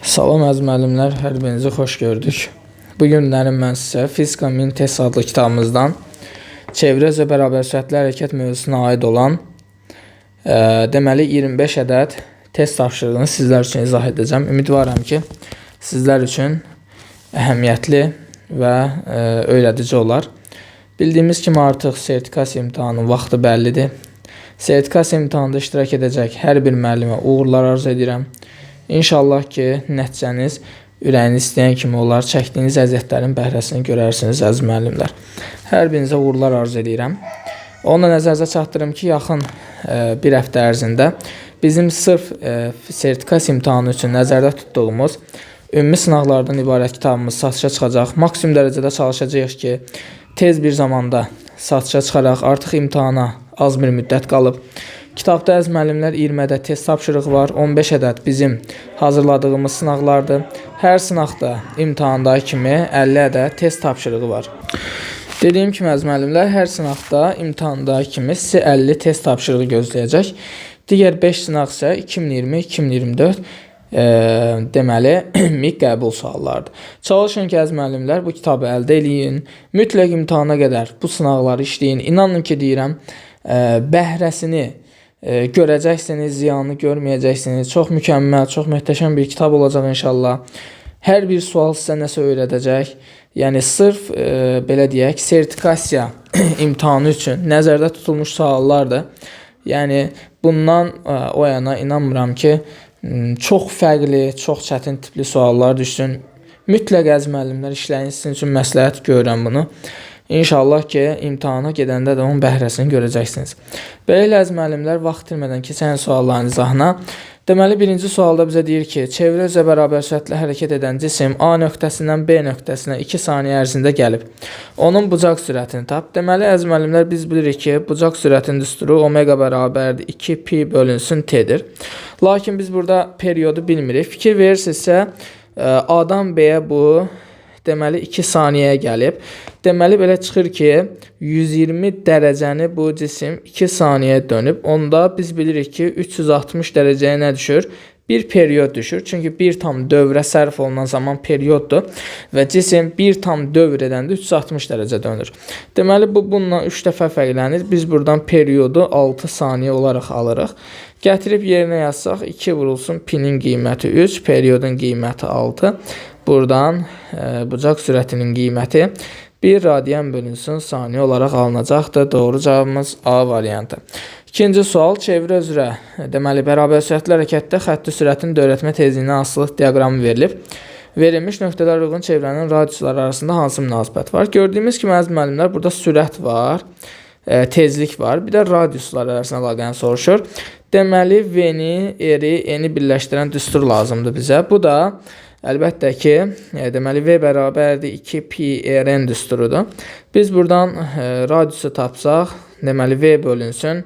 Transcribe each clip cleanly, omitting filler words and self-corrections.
Salam əziz müəllimlər, hər birinizi xoş gördük. Bu günlərim mən sizə Fizika 1000 test adlı kitabımızdan çevrə və bərabər sürətli hərəkət mövzusuna aid olan deməli 25 ədəd test tapşırığını sizlər üçün izah edəcəm. Ümidvaram ki, sizlər üçün əhəmiyyətli və öyrədici olar. Bildiyimiz kimi artıq sertifikasiya imtahanının vaxtı bəllidir. Sertifikasiya imtahanında iştirak edəcək hər bir müəllimə uğurlar arzu edirəm. İnşallah ki, nəticəniz ürəyiniz istəyən kimi olar, çəkdiyiniz əziyyətlərin bəhrəsini görərsiniz əziz müəllimlər. Hər birinizə uğurlar arzu edirəm. Onunla nəzərinizə çatdırım ki, yaxın bir həftə ərzində bizim sırf sertifikasiya imtahanı üçün nəzərdə tutduğumuz ümumi sınaqlardan ibarət kitabımız satışa çıxacaq. Maksimum dərəcədə çalışacağıq ki, tez bir zamanda satışa çıxaraq, artıq imtahana az bir müddət qalıb. Kitabda əziz müəllimlər 20 ədəd test tapşırığı var, 15 ədəd bizim hazırladığımız sınaqlardır. Hər sınaqda imtahandakı kimi 50 ədəd test tapşırığı var. Dediyim kimi əziz müəllimlər, hər sınaqda imtahandakı kimi sizi 50 test tapşırığı gözləyəcək. Digər 5 sınaq isə 2020-2024 deməli MİQ qəbul suallarıdır. Çalışın ki, əziz müəllimlər, bu kitabı əldə eləyin. Mütləq imtahana qədər bu sınaqları işləyin. İnanın ki, deyirəm, bəhrəsini görəcəksiniz, ziyanını görməyəcəksiniz. Çox mükəmməl, çox möhtəşəm bir kitab olacaq inşallah. Hər bir sual sizə nəsə öyrədəcək. Yəni, sırf, belə deyək, sertifikasiya imtahanı üçün nəzərdə tutulmuş suallardır. Yəni, bundan o yana inanmıram ki, çox fərqli, çox çətin tipli suallar düşsün. Mütləq əziz müəllimlər işləyin, sizin üçün məsləhət görürəm bunu. İnşallah ki, imtahana gedəndə də onun bəhrəsini görəcəksiniz. Belə əziz müəllimlər, vaxt itirmədən keçən sualların izahına. Deməli, birinci sualda bizə deyir ki, çevrə üzrə bərabər sürətlə hərəkət edən cisim A nöqtəsindən B nöqtəsinə 2 saniyə ərzində gəlib. Onun bucaq sürətini tap. Deməli, əziz müəllimlər, biz bilirik ki, bucaq sürətinin düsturu omega bərabərdir 2 pi bölünsün T'dir. Lakin biz burada periodu bilmirik. Fikir verirsinizsə, A-dan B-yə bu deməli 2 saniyəyə gəlib. Deməli belə çıxır ki, 120 dərəcəni bu cisim 2 saniyəyə dönüb. Onda biz bilirik ki, 360 dərəcəyə nə düşür? Bir period düşür. Çünki bir tam dövrə sərf olunan zaman perioddur və cisim bir tam dövr edəndə 360 dərəcə dönür. Deməli, bu bununla 3 dəfə fərqlənir. Biz buradan periodu 6 saniyə olaraq alırıq. Gətirib yerinə yazsaq, 2 vurulsun pinin qiyməti 3, periodun qiyməti 6. Buradan bucaq sürətinin qiyməti 1 radian bölünsün saniyə olaraq alınacaqdır. Doğru cavabımız A variantı. İkinci sual, çevrə üzrə deməli bərabər sürətli hərəkətdə xətti sürətin dövrətmə tezliyinə asılılıq diaqramı verilib. Verilmiş nöqtələr uyğun çevrənin radiusları arasında hansı münasibət var? Gördüyümüz kimi əziz müəllimlər, burada sürət var, tezlik var, bir də radiuslar arasında əlaqəni soruşur. Deməli, V-ni, R-i, N-i birləşdirən düstur lazımdır bizə. Bu da əlbəttə ki, deməli V bərabərdir 2 pi Rn düsturudur. Biz buradan radiusu tapsaq, deməli V bölünsün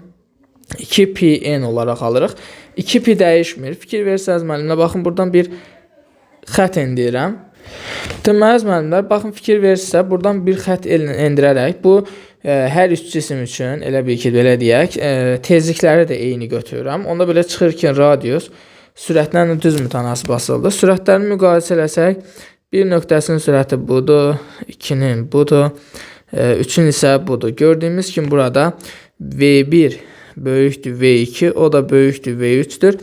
2 pi n olaraq alırıq. 2 pi dəyişmir. Fikir verirsəniz müəllimlər, baxın buradan bir xət endirirəm. Deməli müəllimlər, baxın fikir verirsə, buradan bir xət endirərək bu hər üç cisim üçün elə bir ki, belə deyək, tezlikləri də eyni götürürəm. Onda belə çıxır ki, radius sürətlərlə düz mütənasib asılıdır. Sürətlərini müqayisə eləsək, bir nöqtəsinin sürəti budur, 2-nin budur, 3-ün isə budur. Gördüyümüz kimi burada V1 böyükdür V2, o da böyükdür V3-dür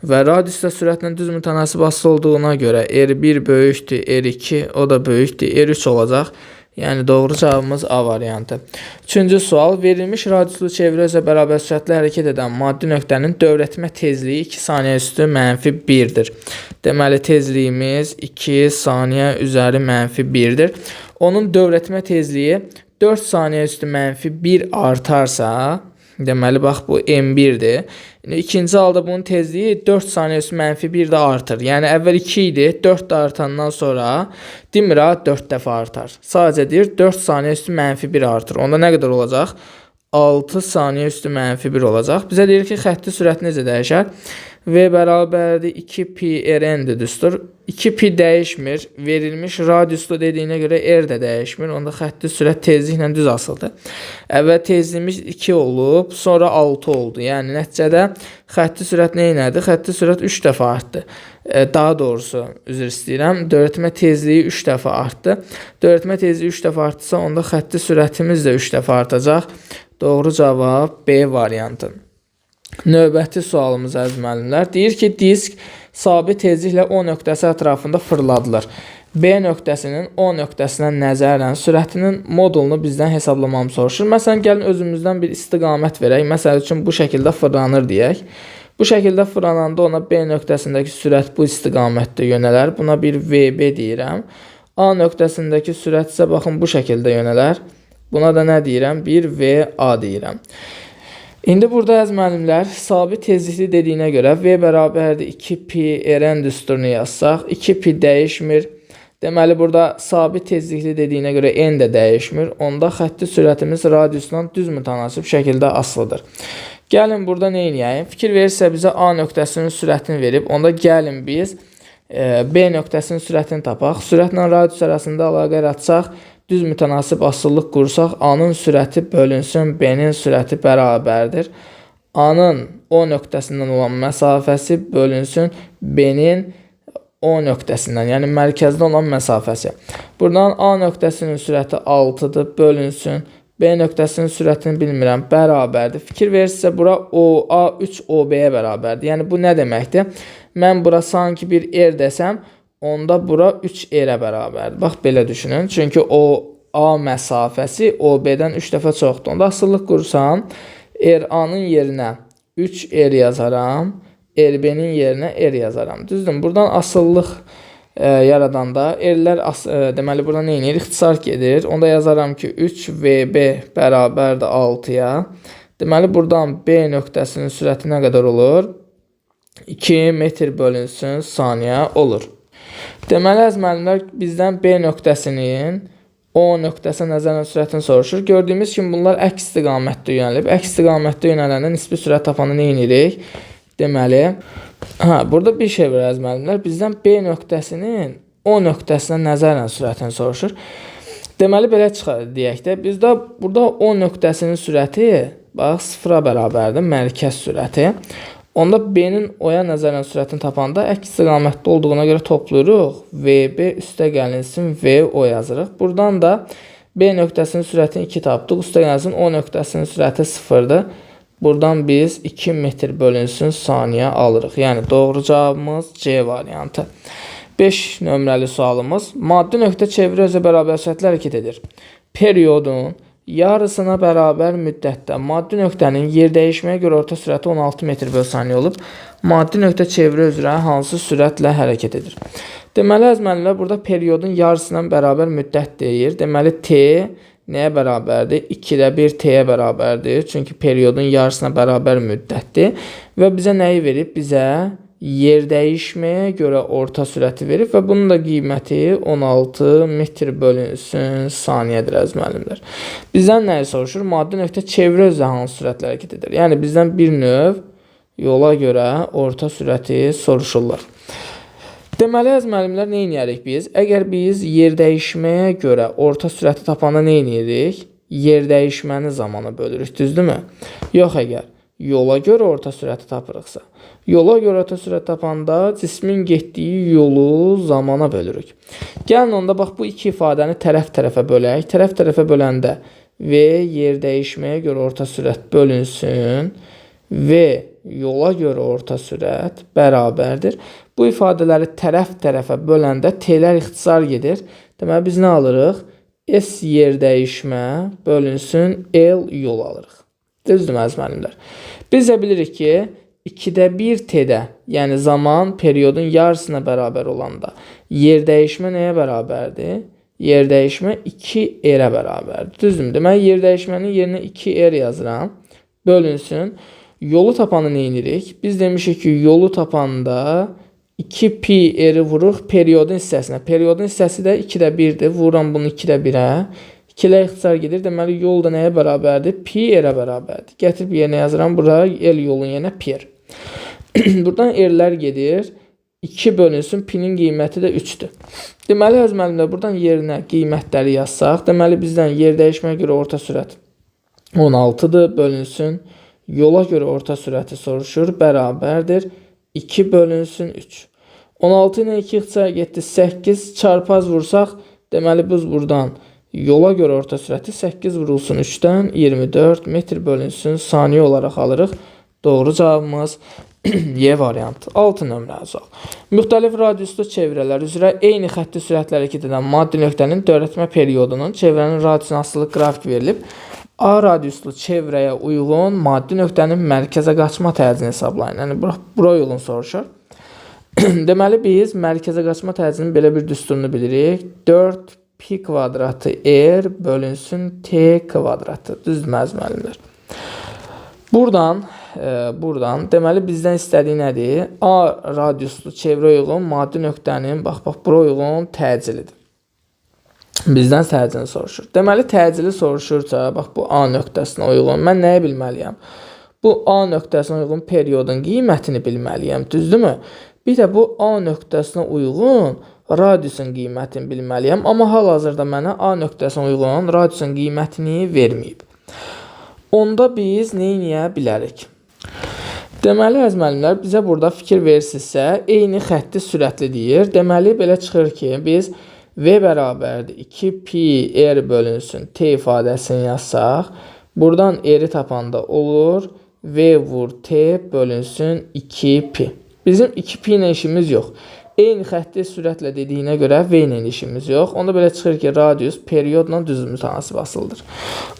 və radiusda sürətlə düz mütənasib asılı olduğuna görə R1 böyükdür R2, o da böyükdür R3 olacaq. Yəni, doğru cavabımız A variantı. Üçüncü sual, verilmiş radiuslu çevrə üzrə bərabər sürətlə hərəkət edən maddi nöqtənin dövrətmə tezliyi 2 saniyə üstü mənfi 1-dir. Deməli, tezliyimiz 2 saniyə üzəri mənfi 1-dir. Onun dövrətmə tezliyi 4 saniyə üstü mənfi 1 artarsa, deməli, bax, bu M1-dir. İkinci halda bunun tezliyi 4 saniyə üstü mənfi 1 də artır. Yəni, əvvəl 2 idi, 4 də artandan sonra demir, 4 dəfə artar. Sadəcə deyir, 4 saniyə üstü mənfi 1 artır. Onda nə qədər olacaq? 6 saniyə üstü -1 olacaq. Bizə deyir ki, xətti sürəti necə dəyişər? V bərabərdir 2 pi rn-dir düstur. 2 pi dəyişmir. Verilmiş radiuslu dediyinə görə r də dəyişmir. Onda xətti sürət tezliklə düz asıldı. Əvvəl tezliyimiz 2 olub, sonra 6 oldu. Yəni nəticədə xətti sürət nə elədi? Xətti sürət 3 dəfə artdı. Daha doğrusu, üzr istəyirəm, dövrətmə tezliyi 3 dəfə artdı. Dövrətmə tezliyi 3 dəfə artsa, onda xətti sürətimiz də 3 dəfə artacaq. Doğru cavab B variantı. Növbəti sualımız əziz müəllimlər. Deyir ki, disk sabit tezliklə O nöqtəsi ətrafında fırladılır. B nöqtəsinin O nöqtəsinə nəzərən sürətinin modulunu bizdən hesablamamı soruşur. Məsələn, gəlin özümüzdən bir istiqamət verək. Məsəl üçün, bu şəkildə fırlanır deyək. Bu şəkildə fırlananda ona B nöqtəsindəki sürət bu istiqamətdə yönələr. Buna bir VB deyirəm. A nöqtəsindəki sürət isə baxın bu şəkildə yönələr. Buna da nə deyirəm? Bir VA deyirəm. İndi burada əziz müəllimlər, sabit tezlikli dediyinə görə V bərabərdir 2 pi rn düsturunu yazsaq, 2 pi dəyişmir. Deməli, burada sabit tezlikli dediyinə görə n də dəyişmir. Onda xətti sürətimiz radiusla düz mütənasib şəkildə asılıdır. Gəlin burada nə edəyək? Fikir verirsə bizə A nöqtəsinin sürətini verib, onda gəlin biz B nöqtəsinin sürətini tapaq. Sürətlə radius arasında əlaqə yaratsaq, düz mütənasib asıllıq qursaq, A-nın sürəti bölünsün B-nin sürəti bərabərdir. A-nın O nöqtəsindən olan məsafəsi bölünsün B-nin O nöqtəsindən, yəni mərkəzdə olan məsafəsi. Buradan A nöqtəsinin sürəti 6-dır, bölünsün. B nöqtəsinin sürətini bilmirəm, bərabərdir. Fikir verirsə, bura OA 3 OB-yə bərabərdir. Yəni, bu nə deməkdir? Mən bura sanki bir R desəm, onda bura 3R-ə bərabərdir. Bax, belə düşünün. Çünki OA məsafəsi OB-dən 3 dəfə çoxdur. Onda asıllıq qursam, RA-nın yerinə 3R yazaram, RB-nin yerinə R yazaram. Düzdür? Buradan asıllıq yaradanda R-lər, deməli, burada nə edir? İxtisar gedir. Onda yazaram ki, 3VB bərabərdir 6-ya. Deməli, buradan B nöqtəsinin sürəti nə qədər olur? 2 metr bölünsün saniyə olur. Deməli, əziz müəllimlər, bizdən B nöqtəsinin O nöqtəsinə nəzərən sürətini soruşur. Gördüyümüz kimi bunlar əks istiqamətdə yönəlib. Əks istiqamətdə yönələndə nisbi sürət tapanda nə edirik? Deməli, burada bir şey var, əziz müəllimlər. Bizdən B nöqtəsinin O nöqtəsinə nəzərən sürətini soruşur. Deməli, belə çıxar deyək də. Bizdə burada O nöqtəsinin sürəti, bax, 0-a bərabərdir, mərkəz sürəti. Onda B-nin O-ya nəzərən sürətini tapanda əks istiqamətdə olduğuna görə toplayırıq. VB üstə gəlinsin VO yazırıq. Buradan da B nöqtəsinin sürətini 2 tapdıq. Üstə gəlinsin O nöqtəsinin sürəti 0-dır. Buradan biz 2 metr bölünsün saniyə alırıq. Yəni, doğru cavabımız C variantı. 5 nömrəli sualımız. Maddi nöqtə çevrə özə bərabər sürətlə hərəkət edir. Periodun yarısına bərabər müddətdə maddi nöqtənin yer dəyişməyə görə orta sürəti 16 metr böl saniyə olub. Maddi nöqtə çevrə üzrə hansı sürətlə hərəkət edir? Deməli, əziz müəllimlər, burada periodun yarısına bərabər müddət deyir. Deməli, T nəyə bərabərdir? 2-də 1 T-yə bərabərdir. Çünki periodun yarısına bərabər müddətdir. Və bizə nəyi verib? Bizə yer dəyişməyə görə orta sürəti verib və bunun da qiyməti 16 metr bölünsün saniyədir, əziz müəllimlər. Bizdən nəyi soruşur? Maddi nöqtə çevrə üzrə hansı sürətlə hərəkət edir? Yəni, bizdən bir növ yola görə orta sürəti soruşurlar. Deməli, əziz müəllimlər, nə edərik biz? Əgər biz yer dəyişməyə görə orta sürəti tapanda nə edirik? Yer dəyişməni zamana bölürük, düzdürmü? Yox, əgər yola görə orta sürəti tapırıqsa. Yola görə orta sürət tapanda cismin getdiyi yolu zamana bölürük. Gəlin onda, bax, bu iki ifadəni tərəf-tərəfə bölək. Tərəf-tərəfə böləndə V yer dəyişməyə görə orta sürət bölünsün. V yola görə orta sürət bərabərdir. Bu ifadələri tərəf-tərəfə böləndə T'lər ixtisar gedir. Deməli, biz nə alırıq? S yer dəyişmə bölünsün L yol alırıq. Düzdür, əziz müəllimlər. Biz də bilirik ki, 2-də 1 T-də, yəni zaman periodun yarısına bərabər olanda yer dəyişmə nəyə bərabərdir? Yer dəyişmə 2R-ə bərabərdir. Düzdür? Deməli, yer dəyişmənin yerinə 2R yazıram. Bölünsün. Yolu tapanda nə edirik? Biz demişik ki, yolu tapanda 2pi R-i vuruq periodun hissəsinə. Periodun hissəsi də 2-də 1-dir. Vururam bunu 2-də 1-ə. 2 ilə ixtisar gedir. Deməli, yol da nəyə bərabərdir? Pi r-ə bərabərdir. Gətirib yerinə yazıram. Bura L yolun yerinə pi r. Buradan r-lər gedir. 2 bölünsün. Pi-nin qiyməti də 3-dür. Deməli, əziz müəllimlər, buradan yerinə qiymətləri yazsaq, deməli, bizdən yer dəyişməyə görə orta sürət 16-dır. Bölünsün. Yola görə orta sürəti soruşur. Bərabərdir. 2 bölünsün 3. 16 ilə 2 ixtisar getdi. 8 çarpaz vursaq, deməli biz buradan yola görə orta sürəti 8 vurulsun 3-dən 24 metr bölünsün saniyə olaraq alırıq. Doğru cavabımız Y variantı. 6 nömrə sual. Müxtəlif radiuslu çevrələr üzrə eyni xətti sürətlə hərəkət edən maddi nöqtənin dövrətmə periodunun çevrənin radiusuna asılılıq qrafik verilib. A radiuslu çevrəyə uyğun maddi nöqtənin mərkəzə qaçma təcini hesablayın. Yəni bura uyğun soruşur. Deməli, biz mərkəzə qaçma təcinin belə bir düsturunu bilirik. 4 pi kvadratı r bölünsün t kvadratı. Düzdür, əziz müəllimlər. Buradan deməli bizdən istədiyi nədir? A radiuslu çevrə uyğun maddi nöqtənin, bax, bura uyğun təcilidir. Bizdən təcilini soruşur. Deməli, təcili soruşursa, bax, bu A nöqtəsinə uyğun. Mən nəyi bilməliyəm? Bu A nöqtəsinə uyğun periodun qiymətini bilməliyəm. Düzdürmü? Bir də bu A nöqtəsinə uyğun radiusun qiymətini bilməliyəm. Amma hal-hazırda mənə A nöqtəsinə uyğun radiusun qiymətini verməyib. Onda biz nə edə bilərik? Deməli, əziz müəllimlər, bizə burada fikir versinizsə, eyni xətti sürətli deyir. Deməli, belə çıxır ki, biz V bərabərdir 2 pi r bölünsün t ifadəsini yazsaq, buradan r-i tapanda olur V vur t bölünsün 2 pi. Bizim 2 pi ilə işimiz yox. Eyni xətti sürətlə dediyinə görə V ilə işimiz yox. Onda belə çıxır ki, radius periodla düz mütənasib asılıdır.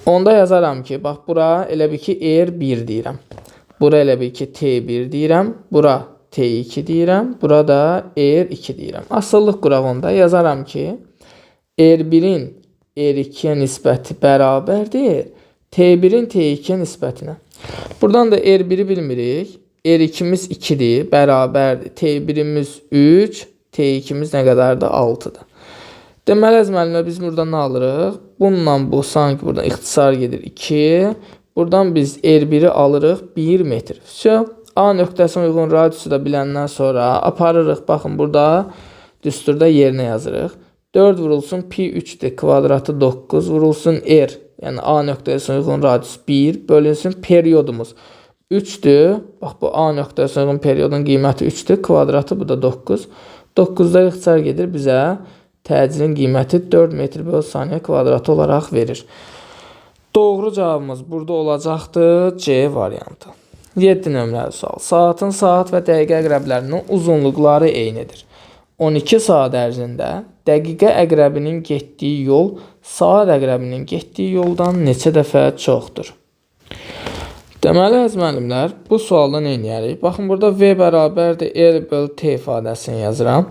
Onda yazaram ki, bax, bura elə bir ki, R1 deyirəm. Bura elə bir ki, T1 deyirəm. Bura T2 deyirəm. Burada R2 deyirəm. Asıllıq qurağında yazaram ki, R1-in R2-yə nisbəti bərabərdir T1-in T2-yə nisbətinə. Buradan da R1-i bilmirik. R2-miz 2-dir, bərabərdir. T1-imiz 3, T2-miz nə qədərdir? 6-dır. Deməli, əziz müəllimlər, biz buradan nə alırıq? Bununla bu sanki buradan ixtisar gedir 2. Buradan biz R1-i alırıq 1 metr. A nöqtəsinə uyğun radiusu da biləndən sonra aparırıq. Baxın, burada düsturda yerinə yazırıq. 4 vurulsun pi 3-dir, kvadratı 9 vurulsun R. Yəni A nöqtəsinə uyğun radius 1 bölünsün periodumuz 3-dür. Bax, bu A nöqtəsinə uyğun periodun qiyməti 3-dür. Kvadratı bu da 9. 9-da ixtisar gedir bizə təcilin qiyməti 4 metr böl saniyə kvadratı olaraq verir. Doğru cavabımız burada olacaqdır C variantı. 7 nömrəli sual. Saatın saat və dəqiqə əqrəblərinin uzunluqları eynidir. 12 saat ərzində dəqiqə əqrəbinin getdiyi yol saat əqrəbinin getdiyi yoldan neçə dəfə çoxdur? Deməli, əziz müəllimlər, bu sualda nə edərik? Baxın, burada V bərabərdir L böl T ifadəsini yazıram.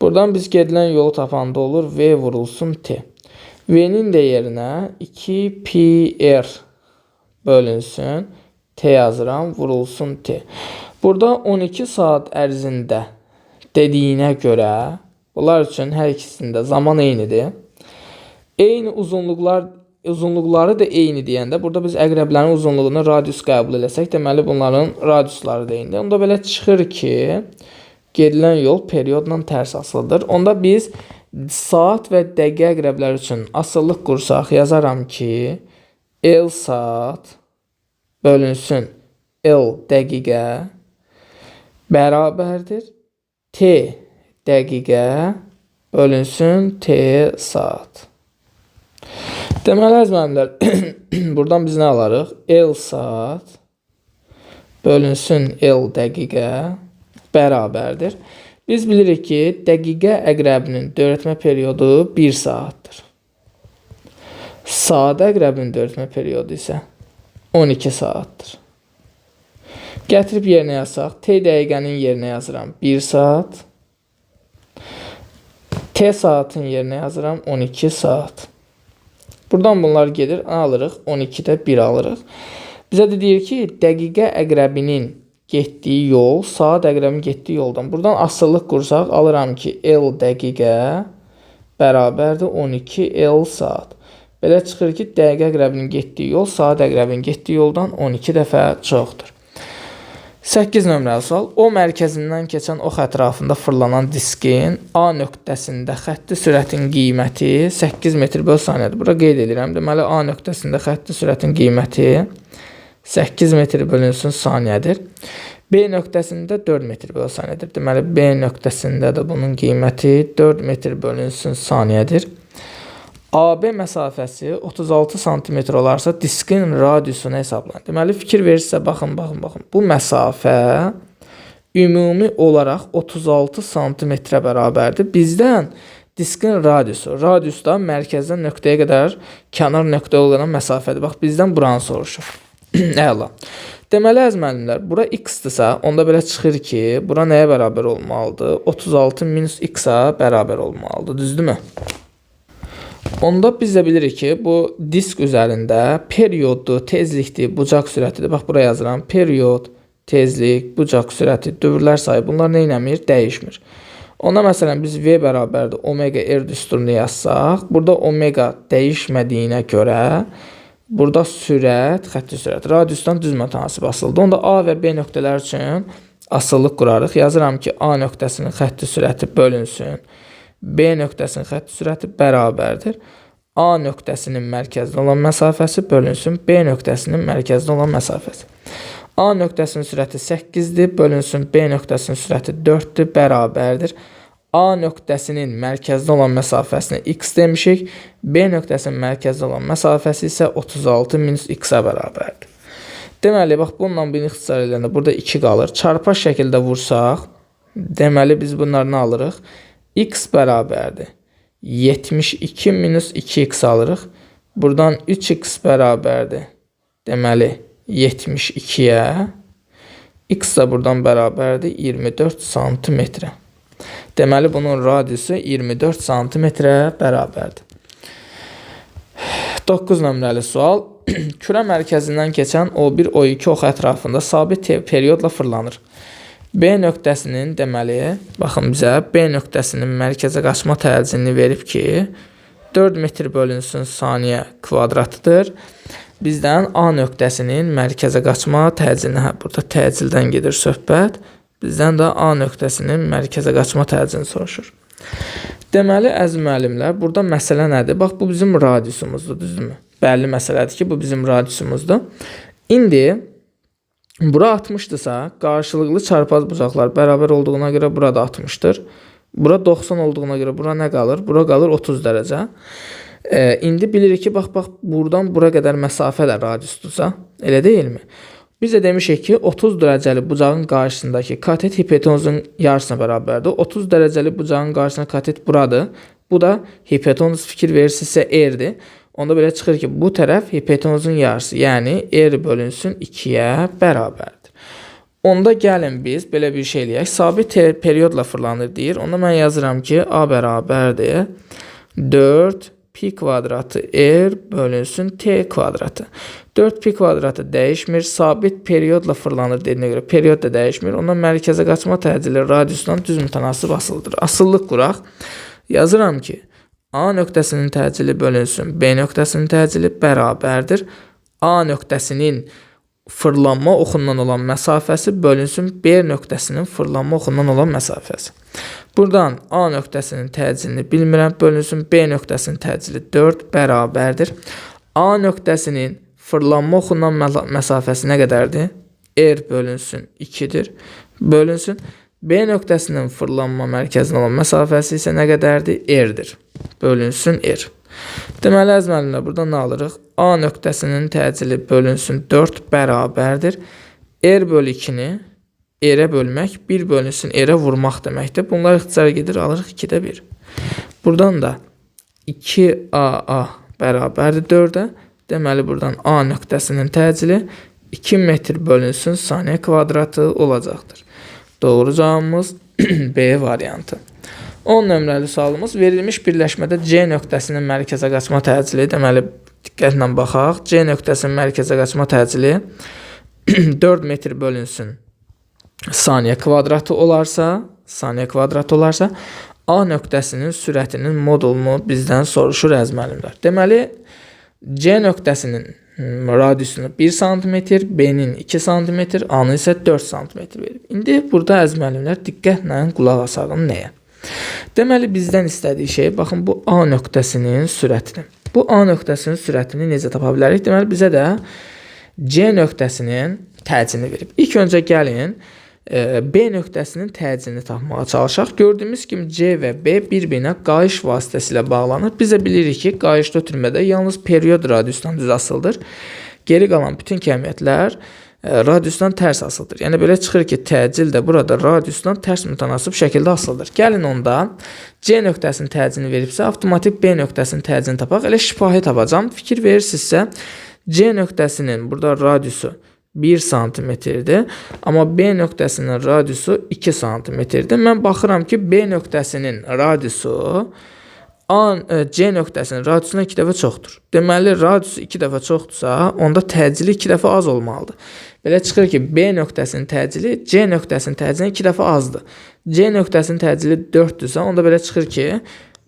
Buradan biz gedilən yolu tapanda olur V vurulsun T. V-nin də yerinə 2 pi r bölünsün T yazıram, vurulsun T. Burada 12 saat ərzində dediyinə görə, bunlar üçün hər ikisində zaman eynidir. Eyni uzunluqları da eyni deyəndə, burada biz əqrəblərin uzunluğunu radius qəbul eləsək, deməli bunların radiusları da eynidir. Onda belə çıxır ki, gedilən yol periodla tərs asılıdır. Onda biz saat və dəqiqə əqrəblər üçün asıllıq qursaq, yazaram ki, L saat bölünsün L dəqiqə bərabərdir T dəqiqə bölünsün T saat. Deməli, əziz müəllimlər, buradan biz nə alarıq? L saat bölünsün L dəqiqə bərabərdir. Biz bilirik ki, dəqiqə əqrəbinin dövrətmə periodu 1 saatdır. Saat əqrəbinin dövrətmə periodu isə 12 saatdır. Gətirib yerinə yazsaq, T dəqiqənin yerinə yazıram 1 saat. T saatın yerinə yazıram 12 saat. Buradan bunlar gedir, alırıq, 12-də 1 alırıq. Bizə də deyir ki, dəqiqə əqrəbinin getdiyi yol, saat əqrəbinin getdiyi yoldan. Buradan asıllıq qursaq, alıram ki, L dəqiqə bərabərdir 12 L saat. Belə çıxır ki, dəqiqə əqrəbinin getdiyi yol saat əqrəbinin getdiyi yoldan 12 dəfə çoxdur. 8 nömrəli sual. O mərkəzindən keçən ox ətrafında fırlanan diskin A nöqtəsində xətti sürətin qiyməti 8 metr/saniyədir. Bura qeyd edirəm. Deməli, A nöqtəsində xətti sürətin qiyməti 8 metr/saniyədir. B nöqtəsində 4 metr/saniyədir. Deməli, B nöqtəsində də bunun qiyməti 4 metr/saniyədir. AB məsafəsi 36 sm olarsa diskin radiusunu hesablayın. Deməli, fikir verirsə, baxın. Bu məsafə ümumi olaraq 36 sm-ə bərabərdir. Bizdən diskin radiusu. Radius da mərkəzdən nöqtəyə qədər kənar nöqtə olan məsafədir. Bax, bizdən buranı soruşur. Əla. Deməli, əziz müəllimlər, bura x-dırsa, onda belə çıxır ki, bura nəyə bərabər olmalıdır? 36 minus x-a bərabər olmalıdır. Düzdürmü? Onda biz də bilirik ki, bu disk üzərində perioddur, tezlikdir, bucaq sürətidir. Bax, buraya yazıram. Period, tezlik, bucaq sürəti, dövrlər sayı. Bunlar nə eləmir? Dəyişmir. Onda məsələn, biz V bərabərdir omega R düsturunu yazsaq, burada omega dəyişmədiyinə görə, burada sürət, xətti sürət, radiusdan düz mütənasib asılıdır. Onda A və B nöqtələr üçün asıllıq qurarıq. Yazıram ki, A nöqtəsinin xətti sürəti bölünsün. B nöqtəsinin xətti sürəti bərabərdir. A nöqtəsinin mərkəzdə olan məsafəsi bölünsün B nöqtəsinin mərkəzdə olan məsafəsi. A nöqtəsinin sürəti 8-dir, bölünsün B nöqtəsinin sürəti 4-dür, bərabərdir. A nöqtəsinin mərkəzdə olan məsafəsini x demişik. B nöqtəsinin mərkəzdə olan məsafəsi isə 36 minus x-a bərabərdir. Deməli, bax, bununla birini ixtisar edəndə burada 2 qalır. Çarpaz şəkildə vursaq, deməli, biz bunlarını alırıq. X bərabərdir. 72 minus 2x alırıq. Buradan 3x bərabərdir. Deməli, 72-yə. X da buradan bərabərdir 24 santimetrə. Deməli, bunun radiusu 24 santimetrə bərabərdir. 9 nömrəli sual. Kürə mərkəzindən keçən O1, O2 ox ətrafında sabit periodla fırlanır. B nöqtəsinin, deməli, baxın bizə, B nöqtəsinin mərkəzə qaçma təcilini verib ki, 4 metr/saniyə kvadratıdır. Bizdən A nöqtəsinin mərkəzə qaçma təcilini, burada təcildən gedir söhbət, bizdən də A nöqtəsinin mərkəzə qaçma təcilini soruşur. Deməli, əziz müəllimlər, burada məsələ nədir? Bax, bu bizim radiusumuzdur, düzdürmü? Bəlli məsələdir ki, bu bizim radiusumuzdur. İndi, bura 60-dırsa, qarşılıqlı çarpaz bucaqlar bərabər olduğuna görə burada 60-dır. Bura 90 olduğuna görə bura nə qalır? Bura qalır 30 dərəcə. İndi bilirik ki, bax, buradan bura qədər məsafə də radiusdursa, elə deyilmi? Biz də demişik ki, 30 dərəcəli bucağın qarşısındakı katet hipotenuzun yarısına bərabərdir. 30 dərəcəli bucağın qarşısında katet buradır. Bu da hipotenuz fikir verirsinizsə R-dir. Onda belə çıxır ki, bu tərəf hipotenuzun yarısı, yəni R bölünsün 2-yə bərabərdir. Onda gəlin biz belə bir şey eləyək. Sabit periodla fırlanır deyir. Onda mən yazıram ki, A bərabərdir 4 pi kvadratı R bölünsün T kvadratı. 4 pi kvadratı dəyişmir. Sabit periodla fırlanır dediyinə görə period da dəyişmir. Ondan mərkəzə qaçma təcili radiusdan düz mütənasib asılıdır. Asıllıq quraq. Yazıram ki, A nöqtəsinin təcili bölünsün B nöqtəsinin təcili bərabərdir. A nöqtəsinin fırlanma oxundan olan məsafəsi bölünsün B nöqtəsinin fırlanma oxundan olan məsafəsi. Buradan A nöqtəsinin təcilini bilmirəm, bölünsün B nöqtəsinin təcili 4 bərabərdir. A nöqtəsinin fırlanma oxundan məsafəsi nə qədərdir? R bölünsün 2-dir. Bölünsün B nöqtəsinin fırlanma mərkəzinə olan məsafəsi isə nə qədərdir? R-dir. Bölünsün R. Deməli, əziz müəllimlər, burada nə alırıq? A nöqtəsinin təcili bölünsün 4 bərabərdir. R bölü 2-ni R-ə bölmək, 1 bölünsün R-ə vurmaq deməkdir. Bunlar ixtisara gedir, alırıq 2-də 1. Buradan da 2AA bərabərdir 4-ə. Deməli, buradan A nöqtəsinin təcili 2 metr bölünsün saniyə kvadratı olacaqdır. Doğru cavabımız B variantı. 10 nömrəli sualımız verilmiş birləşmədə C nöqtəsinin mərkəzə qaçma təcili, deməli, diqqətlə baxaq. C nöqtəsinin mərkəzə qaçma təcili 4 metr bölünsün saniyə kvadratı olarsa, A nöqtəsinin sürətinin modulunu bizdən soruşur əziz müəllimlər. Deməli, C nöqtəsinin radiusunu 1 sm, B-nin 2 sm, A-nın isə 4 sm verib. İndi burada əziz müəllimlər diqqətlə qulaq asarım nəyə? Deməli bizdən istədiyi şey, baxın bu A nöqtəsinin sürətini. Bu A nöqtəsinin sürətini necə tapa bilərik? Deməli bizə də C nöqtəsinin təcini verib. İlk öncə gəlin B nöqtəsinin təcini tapmağa çalışaq. Gördüyümüz kimi C və B bir-birinə qayış vasitəsilə bağlanır. Biz də bilirik ki, qayışda ötürmədə yalnız period radiusdan düz asıldır. Geri qalan bütün kəmiyyətlər radiusdan tərs asıldır. Yəni belə çıxır ki, təcil də burada radiusdan tərs mütənasib şəkildə asıldır. Gəlin onda C nöqtəsinin təcini veribsə, avtomatik B nöqtəsinin təcini tapaq. Elə şifahi tapacam. Fikir verirsinizsə, C nöqtəsinin burada radiusu 1 santimetrdir. Amma B nöqtəsinin radiusu 2 santimetrdir. Mən baxıram ki, B nöqtəsinin radiusu C nöqtəsinin radiusuna 2 dəfə çoxdur. Deməli, radiusu 2 dəfə çoxdursa, onda təcili 2 dəfə az olmalıdır. Belə çıxır ki, B nöqtəsinin təcili C nöqtəsinin təcilindən 2 dəfə azdır. C nöqtəsinin təcili 4-dürsə, onda belə çıxır ki,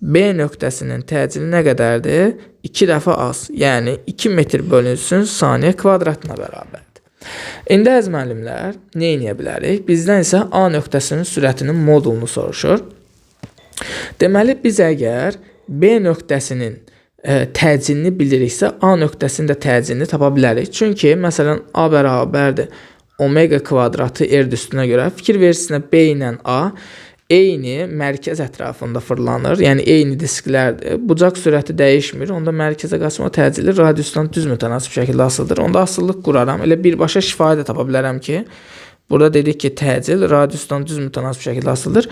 B nöqtəsinin təcili nə qədərdir? 2 dəfə az. Yəni 2 metr bölünsün saniyə kvadratına bərabərdir. İndi əziz müəllimlər, nə edə bilərik? Bizdən isə A nöqtəsinin sürətinin modulunu soruşur. Deməli, biz əgər B nöqtəsinin təcilini biliriksə, A nöqtəsinin də təcilini tapa bilərik. Çünki, məsələn, A bərabərdir omega kvadratı R üstünə görə. Fikir verirsinə B ilə A eyni mərkəz ətrafında fırlanır. Yəni, eyni disklərdir. Bucaq sürəti dəyişmir. Onda mərkəzə qaçma təcili radiusdan düz mütənasib şəkildə asıldır. Onda asıllıq quraram. Elə birbaşa şifahi də tapa bilərəm ki, burada dedik ki, təcil radiusdan düz mütənasib şəkildə asıldır.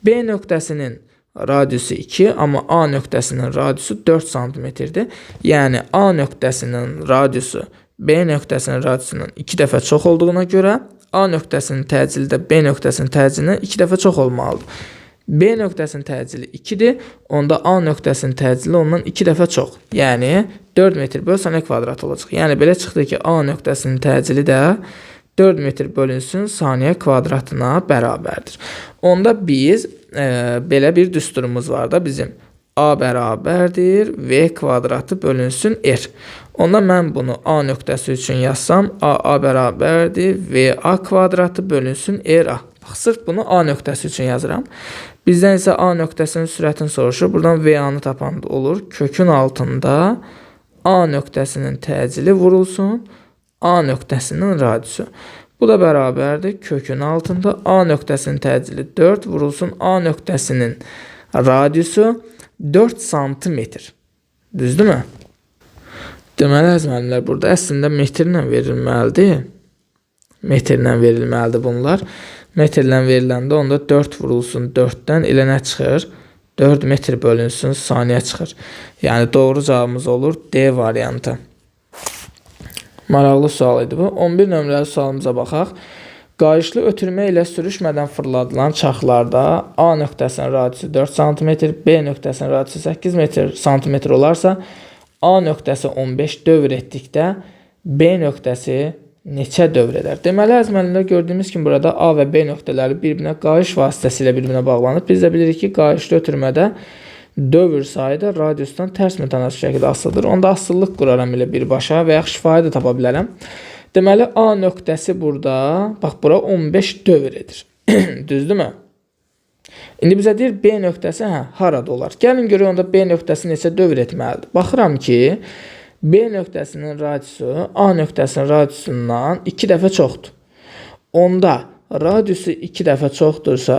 B nöqtəsinin radiusu 2, amma A nöqtəsinin radiusu 4 santimetrdir. Yəni, A nöqtəsinin radiusu B nöqtəsinin radiusundan 2 dəfə çox olduğuna görə A nöqtəsinin təcili də B nöqtəsinin təcilindən 2 dəfə çox olmalıdır. B nöqtəsinin təcili 2-dir, onda A nöqtəsinin təcili ondan 2 dəfə çox. Yəni, 4 metr böl saniyə kvadrat olacaq. Yəni, belə çıxdı ki, A nöqtəsinin təcili də 4 metr bölünsün saniyə kvadratına bərabərdir. Onda biz belə bir düsturumuz var da bizim. A bərabərdir V kvadratı bölünsün R. Onda mən bunu A nöqtəsi üçün yazsam, A bərabərdir VA kvadratı bölünsün RA. Bax, sırf bunu A nöqtəsi üçün yazıram. Bizdən isə A nöqtəsinin sürətini soruşur. Buradan VA-nı tapan olur. Kökün altında A nöqtəsinin təcili vurulsun. A nöqtəsinin radiusu. Bu da bərabərdir. Kökün altında A nöqtəsinin təcili 4 vurulsun. A nöqtəsinin radiusu 4 santimetr. Düzdürmü? Deməli, əziz müəllimlər, burada əslində metrlə verilməlidir. Metrlə verilməlidir bunlar. Metrlə veriləndə onda 4 vurulsun 4-dən elə nə çıxır? 4 metr bölünsün saniyə çıxır. Yəni, doğru cavabımız olur D variantı. Maraqlı sual idi bu. 11 nömrəli sualımıza baxaq. Qayışlı ötürmə ilə sürüşmədən fırladılan çaxlarda A nöqtəsinin radiusu 4 cm, B nöqtəsinin radiusu 8 cm olarsa, A nöqtəsi 15 dövr etdikdə B nöqtəsi neçə dövr edər? Deməli, əziz müəllimlər, gördüyümüz kimi burada A və B nöqtələri bir-birinə qayış vasitəsilə bir-birinə bağlanıb. Biz də bilirik ki, qayışlı ötürmədə dövr sayı da radiusdan tərs mütənasib şəkildə asılıdır. Onda asıllıq quraram elə birbaşa və yaxud şifahi də tapa bilərəm. Deməli, A nöqtəsi burada, bax, bura 15 dövr edir. Düzdürmü? İndi bizə deyir, B nöqtəsi harada olar? Gəlin görək, onda B nöqtəsi neçə dövr etməlidir? Baxıram ki, B nöqtəsinin radiusu A nöqtəsinin radiusundan 2 dəfə çoxdur. Onda radiusu 2 dəfə çoxdursa,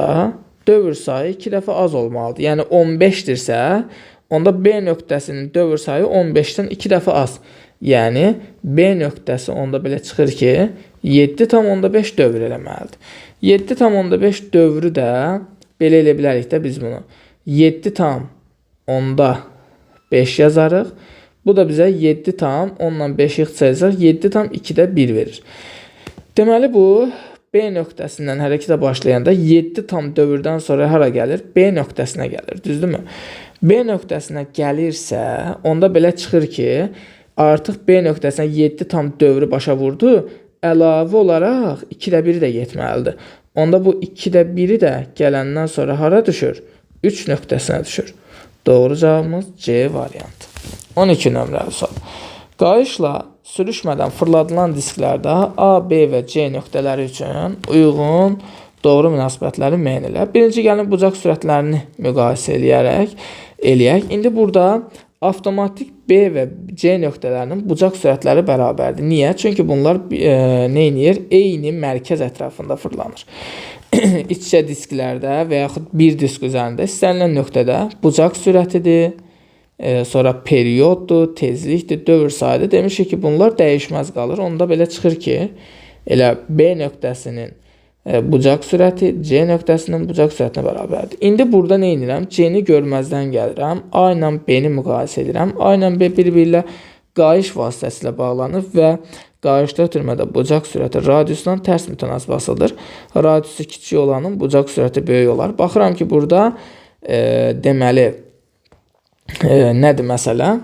dövr sayı 2 dəfə az olmalıdır. Yəni 15-dirsə, onda B nöqtəsinin dövr sayı 15-dən 2 dəfə az. Yəni B nöqtəsi onda belə çıxır ki, 7,5 dövr eləməlidir. 7,5 dövrü də belə elə bilərik də biz bunu. 7,5 yazarıq. Bu da bizə 7,5 ixtisarlayacaq. 7,2-də 1 verir. Deməli, bu B nöqtəsindən hərəkətə başlayanda 7 tam dövrdən sonra hara gəlir? B nöqtəsinə gəlir. Düzdürmü? B nöqtəsinə gəlirsə, onda belə çıxır ki, artıq B nöqtəsinə 7 tam dövrü başa vurdu. Əlavə olaraq 2də 1 də yetməlidir. Onda bu 2də 1-i də gələndən sonra hara düşür? 3 nöqtəsinə düşür. Doğru cavabımız C variantı. 12 nömrəli sual. Qayışla sürüşmədən fırladılan disklərdə A, B və C nöqtələri üçün uyğun doğru münasibətləri müəyyən elə. Birinci gəlin bucaq sürətlərini müqayisə eləyək. İndi burada avtomatik B və C nöqtələrinin bucaq sürətləri bərabərdir. Niyə? Çünki bunlar eyni mərkəz ətrafında fırlanır. İç-içə disklərdə və yaxud bir disk üzərində istənilən nöqtədə bucaq sürətidir, sonra perioddur, tezlikdir, dövr sayıdır. Demişik ki, bunlar dəyişməz qalır. Onda belə çıxır ki, elə B nöqtəsinin bucaq sürəti C nöqtəsinin bucaq sürətinə bərabərdir. İndi burada nə edirəm? C-ni görməzdən gəlirəm. A ilə B-ni müqayisə edirəm. A ilə B bir-birlə qayış vasitəsilə bağlanır və qayışda ötürmədə bucaq sürəti radiusdan tərs mütənasib asılıdır. Radiusu kiçik olanın bucaq sürəti böyük olar. Baxıram ki, burada deməli nədir məsələ?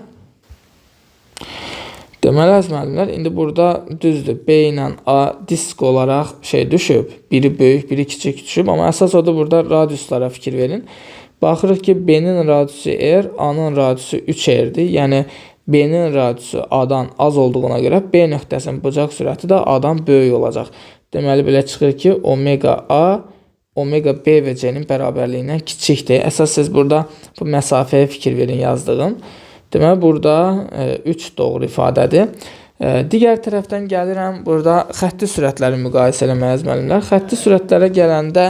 Deməli, əziz müəllimlər, indi burada düzdür, B ilə A disk olaraq düşüb. Biri böyük, biri kiçik düşüb. Amma əsas odur burada radiuslara fikir verin. Baxırıq ki, B-nin radiusu R, A-nın radiusu 3R-dir. Yəni, B-nin radiusu A-dan az olduğuna görə B nöqtəsinin bucaq sürəti də A-dan böyük olacaq. Deməli, belə çıxır ki, omega A omega B və C-nin bərabərliyindən kiçikdir. Əsas siz burada bu məsafəyə fikir verin yazdığım. Deməli, burada 3 doğru ifadədir. Digər tərəfdən gəlirəm, burada xətti sürətləri müqayisə eləməyiz müəllimlər. Xətti sürətlərə gələndə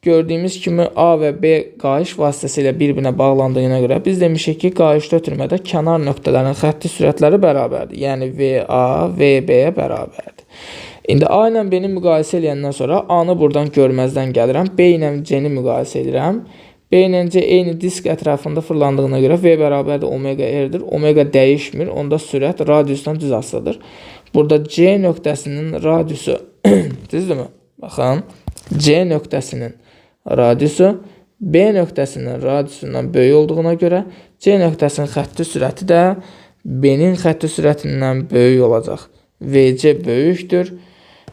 gördüyümüz kimi A və B qayış vasitəsilə bir-birinə bağlandığına görə biz demişik ki, qayışda ötürmədə kənar nöqtələrin xətti sürətləri bərabərdir. Yəni, VA, VB-yə bərabərdir. İndi A ilə B-ni müqayisə eləyəndən sonra A-nı buradan görməzdən gəlirəm. B ilə C-ni müqayisə edirəm. B ilə C eyni disk ətrafında fırlandığına görə V bərabərdir omega R-dir. Omega dəyişmir. Onda sürət radiusdan düz asılıdır. Burada C nöqtəsinin radiusu düzdürmü? Baxın. C nöqtəsinin radiusu B nöqtəsinin radiusundan böyük olduğuna görə C nöqtəsinin xətti sürəti də B-nin xətti sürətindən böyük olacaq. VC böyükdür.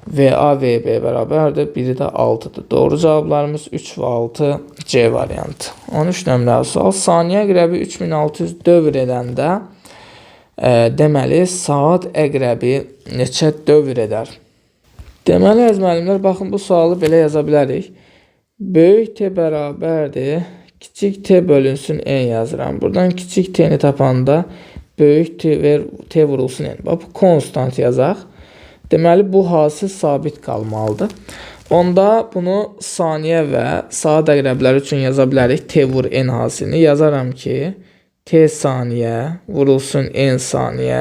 VA, VB bərabərdir. Biri də 6-dır. Doğru cavablarımız 3 və 6 C variantı. 13 nömrəli sual. Saniyə əqrəbi 3600 dövr edəndə deməli, saat əqrəbi neçə dövr edər? Deməli, əziz müəllimlər, baxın, bu sualı belə yaza bilərik. Böyük T bərabərdir. Kiçik T bölünsün N yazıram. Buradan kiçik T-ni tapanda böyük T vurulsun N. Bax, bu konstant yazaq. Deməli, bu hasıl sabit qalmalıdır. Onda bunu saniyə və saat əqrəbləri üçün yaza bilərik. T vur N hasilini yazaram ki, T saniyə vurulsun N saniyə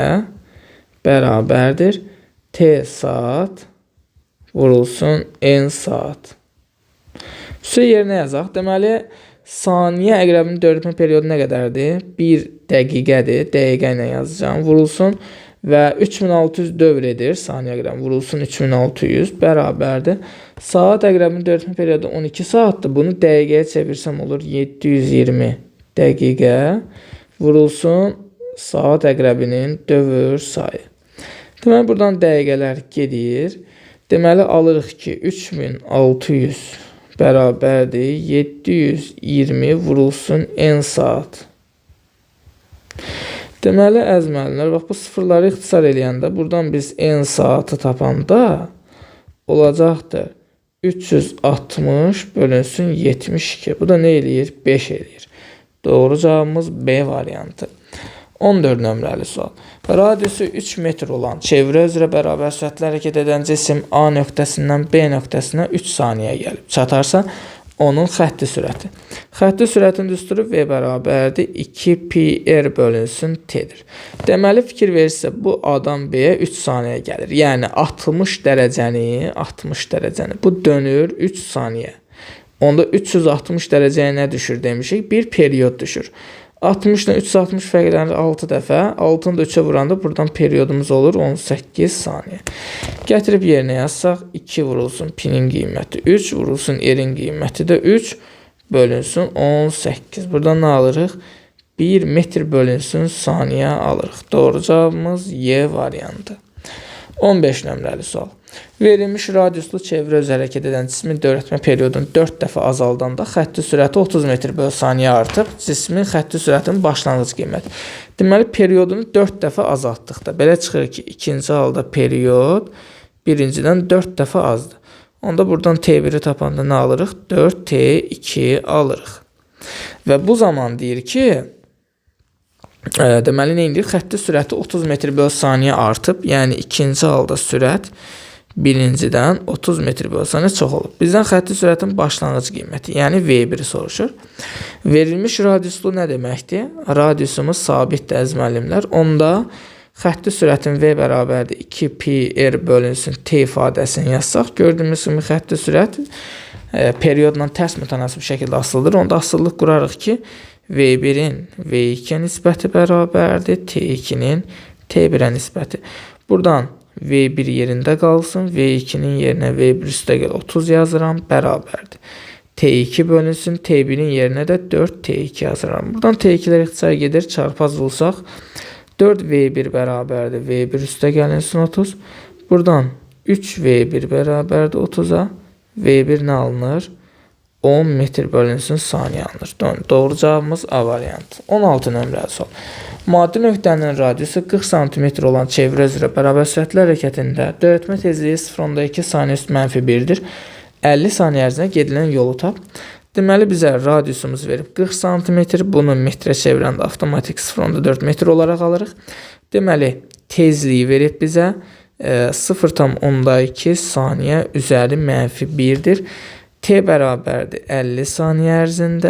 bərabərdir. T saat vurulsun N saat. Üstə yerinə yazaq. Deməli, saniyə əqrəbinin dövrətmə periodu nə qədərdir? 1 dəqiqədir. Dəqiqə ilə yazacağım. Vurulsun və 3600 dövr edir. Saniyə əqrəbi vurulsun 3600 bərabərdir. Saat əqrəbinin dövrətmə periodu 12 saatdır. Bunu dəqiqəyə çevirsəm olur 720 dəqiqə vurulsun saat əqrəbinin dövr sayı. Deməli, buradan dəqiqələr gedir. Deməli, alırıq ki, 3600 bərabərdir. 720 vurulsun N saat. Deməli, əziz müəllimlər, bax, bu sıfırları ixtisar eləyəndə buradan biz N saatı tapanda olacaqdır 360 bölünsün 72. Bu da nə eləyir? 5 eləyir. Doğru cavabımız B variantı. 14 nömrəli sual. Radiusu 3 metr olan çevrə üzrə bərabər sürətlə hərəkət edən cisim A nöqtəsindən B nöqtəsinə 3 saniyə gəlib çatarsa, onun xətti sürəti. Xətti sürətin düsturu V bərabərdir 2πr bölünsün T'dir. Deməli, fikir verirsə, bu A-dan B-yə 3 saniyə gəlir. Yəni, 60 dərəcəni bu dönür 3 saniyə. Onda 360 dərəcəyə nə düşür demişik? Bir periyod düşür. 60 ilə 360 fərqlənir 6 dəfə. 6-nı da 3-ə vuranda buradan periyodumuz olur 18 saniyə. Gətirib yerinə yazsaq 2 vurulsun P-nin qiyməti 3, vurulsun R-in qiyməti də 3, bölünsün 18. Buradan nə alırıq? 1 metr bölünsün saniyə alırıq. Doğru cavabımız Y variantı. 15 nömrəli sual. Verilmiş radiuslu çevrə üzrə hərəkət edən cismin dövrətmə periodunu 4 dəfə azaldanda xətti sürəti 30 metr/saniyə artıb, cismin xətti sürətinin başlanğıc qiyməti. Deməli, periodunu 4 dəfə azaltdıqda belə çıxır ki, ikinci halda period birincidən 4 dəfə azdır. Onda buradan T1-i tapanda nə alırıq? 4T2 alırıq. Və bu zaman deyir ki, deməli, nə edir? Xətti sürəti 30 metr/saniyə artıb, yəni ikinci halda sürət birincidən 30 metr/saniyə çox olub. Bizdən xətti sürətin başlanğıc qiyməti, yəni V1-i soruşur. Verilmiş radiuslu nə deməkdir? Radiusumuz sabitdir əziz müəllimlər. Onda xətti sürətin V bərabərdir 2πr bölünsün T ifadəsini yazsaq, gördüyümüz kimi xətti sürət periodla tərs mütənasib şəkildə asılıdır. Onda asıllıq qurarıq ki, V1-in V2-yə nisbəti bərabərdir, T2-nin T1-ə nisbəti. Buradan V1 yerində qalsın, V2-nin yerinə V1 üstəgəl 30 yazıram, bərabərdir. T2 bölünsün, T1-in yerinə də 4T2 yazıram. Buradan T2-lər ixtisar gedir, çarpaz bulsaq 4V1 bərabərdir, V1 üstəgəlinsin 30. Buradan 3V1 bərabərdir 30-a, V1 nə alınır? 10 metr bölünsün saniyə alınır. Doğru cavabımız A variantı. 16 nömrəli sual. Maddi nöqtənin radiusu 40 cm olan çevrə üzrə bərabər sürətli hərəkətində dövrətmə tezliyi 0.2 saniyə üstü -1-dir. 50 saniyə ərzində gedilən yolu tap. Deməli, bizə radiusumuz verib 40 cm, bunu metrə çevirəndə avtomatik 0.4 metr olaraq alırıq. Deməli, tezliyi verib bizə 0.2 saniyə üzəri -1-dir. T bərabərdir 50 saniyə ərzində,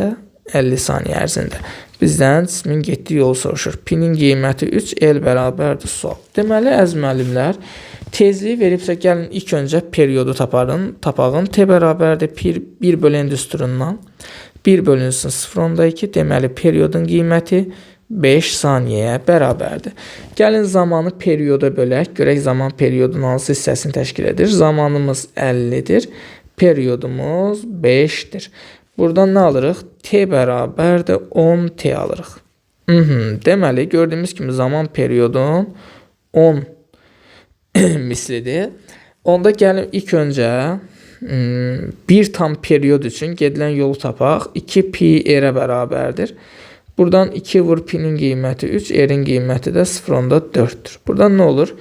50 saniyə ərzində. Bizdən cismin getdiyi yolu soruşur. P-nin qiyməti 3, L bərabərdir sual. Deməli, əziz müəllimlər, tezliyi veribsə, gəlin ilk öncə periodu tapağın. T bərabərdir 1 bölü n düsturundan. 1 bölünsün 0.2, deməli, periodun qiyməti 5 saniyəyə bərabərdir. Gəlin zamanı perioda bölək. Görək zaman periodun hansı hissəsini təşkil edir. Zamanımız 50-dir. Periodumuz 5-dir. Buradan nə alırıq? T bərabərdir 10T alırıq. Deməli, gördüyümüz kimi zaman periyodun 10 mislidir. Onda gəlin ilk öncə bir tam periyod üçün gedilən yolu tapaq. 2πr-ə bərabərdir. Buradan 2 vur P-nin qiyməti 3, R-in qiyməti də 0.4-dür. Buradan nə olur?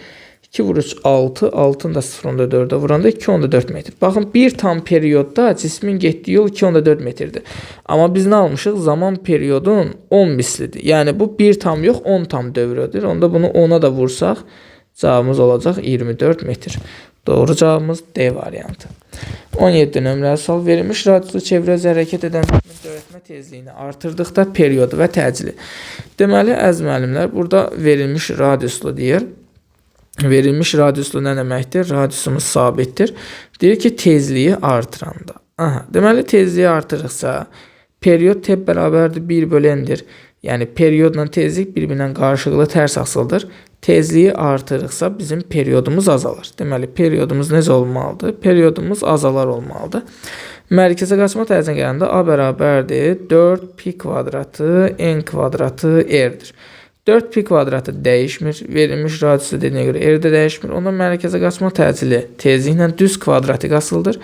2 vur 3, 6, 6-ın da 0.4-ə vuranda 2.4 metr. Baxın, bir tam periyodda cismin getdiyi yol 2.4 metrdir. Amma biz nə almışıq? Zaman periyodun 10 mislidir. Yəni, bu bir tam yox, 10 tam dövrədir. Onda bunu 10-a da vursaq, cavabımız olacaq 24 metr. Doğru cavabımız D variantı. 17 nömrəli sual. Verilmiş radiuslu çevrə üzrə hərəkət edən dövrətmə tezliyini artırdıqda periodu və təcili. Deməli, əziz müəllimlər, burada verilmiş radiuslu deyir. Verilmiş radiuslu nə deməkdir? Radiusumuz sabitdir. Deyir ki, tezliyi artıranda. Deməli, tezliyi artırıqsa, period T bərabərdir 1 bölü n-dir. Yəni, periodla tezlik bir-birindən qarşılıqlı tərs asıldır. Tezliyi artırıqsa, bizim periodumuz azalır. Deməli, periodumuz necə olmalıdır? Periodumuz azalar olmalıdır. Mərkəzə qaçma tərzinə gələndə A bərabərdir 4pi kvadratı n kvadratı r-dir. 4pi kvadratı dəyişmir. Verilmiş radiusu dediyinə görə r də dəyişmir. Onda mərkəzə qaçma təcili tezliklə düz kvadratik asıldır.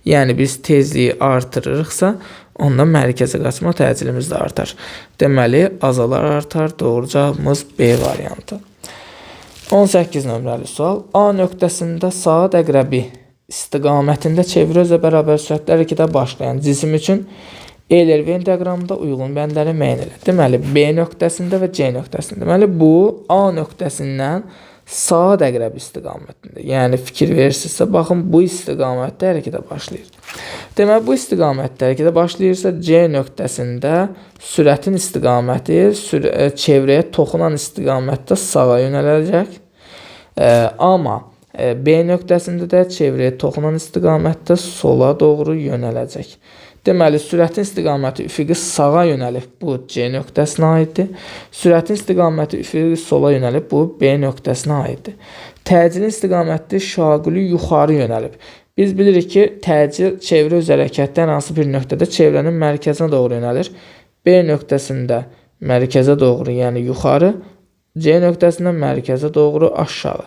Yəni, biz tezliyi artırırıqsa, onda mərkəzə qaçma təcilimiz də artar. Deməli, azalar artar. Doğru cavabımız B variantı. 18 nömrəli sual. A nöqtəsində saat əqrəbi istiqamətində çevrə üzrə bərabər sürətlə hərəkətə başlayan cisim üçün Euler-Venn diaqramında uyğun bəndləri müəyyən elə. Deməli, B nöqtəsində və C nöqtəsində. Deməli, bu A nöqtəsindən saat əqrəbi istiqamətində. Yəni, fikir verirsinizsə, baxın, bu istiqamətdə hərəkətə başlayır. Deməli, bu istiqamətdə hərəkətə başlayırsa, C nöqtəsində sürətin istiqaməti çevrəyə toxunan istiqamətdə sağa yönələcək. Amma B nöqtəsində də çevrəyə toxunan istiqamətdə sola doğru yönələcək. Deməli, sürətin istiqaməti üfüqi sağa yönəlib, bu C nöqtəsinə aiddir. Sürətin istiqaməti üfüqi sola yönəlib, bu B nöqtəsinə aiddir. Təcilin istiqaməti şaquli yuxarı yönəlib. Biz bilirik ki, təcil çevrə üzrə hərəkətdə hər hansı bir nöqtədə çevrənin mərkəzinə doğru yönəlir. B nöqtəsində mərkəzə doğru, yəni yuxarı, C nöqtəsində mərkəzə doğru aşağı.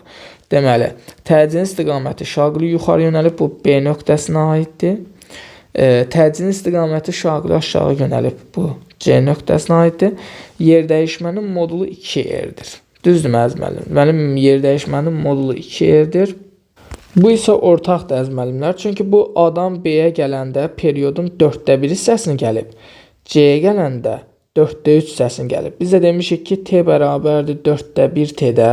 Deməli, təcinin istiqaməti şaqlı yuxarı yönəlib, bu B nöqtəsinə aiddir. Təcinin istiqaməti şaqlı aşağı yönəlib, bu C nöqtəsinə aiddir. Yer dəyişmənin modulu 2R-dir. Düzdür müəllim? Mənim yer dəyişmənin modulu 2R-dir. Bu isə ortaqdır əzməlimlər. Çünki bu A-dan B-yə gələndə periodun 1/4 hissəsini gəlib. C-yə gələndə 4/3 hissəsini gəlib. Biz də demişik ki, T bərabərdir 4/1 T-də.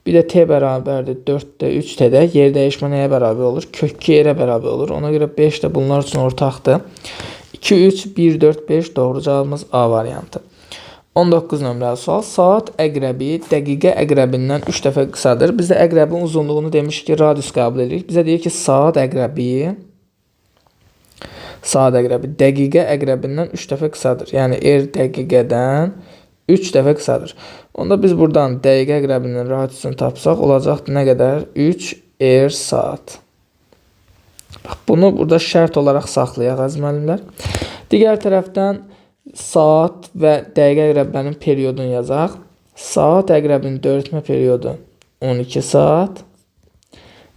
Bir də T bərabərdir 4/3 T-də. Yer dəyişmə nəyə bərabər olur? Kök 2 bərabər olur. Ona görə 5 də bunlar üçün ortaqdır. 2, 3, 1, 4, 5 doğru cavabımız A variantı. 19 nömrəli sual. Saat əqrəbi dəqiqə əqrəbindən 3 dəfə qısadır. Biz də əqrəbin uzunluğunu demişik ki, radius qəbul edirik. Bizə deyir ki, saat əqrəbi dəqiqə əqrəbindən 3 dəfə qısadır. Yəni, dəqiqədən 3 dəfə qısadır. Onda biz buradan dəqiqə əqrəbinin radiusunu tapsaq, olacaqdır nə qədər? 3R saat. Bunu burada şərt olaraq saxlayaq əzməlimlər. Digər tərəfdən saat və dəqiqə əqrəblərinin periodunu yazaq. Saat əqrəbinin dörtmə periyodu 12 saat.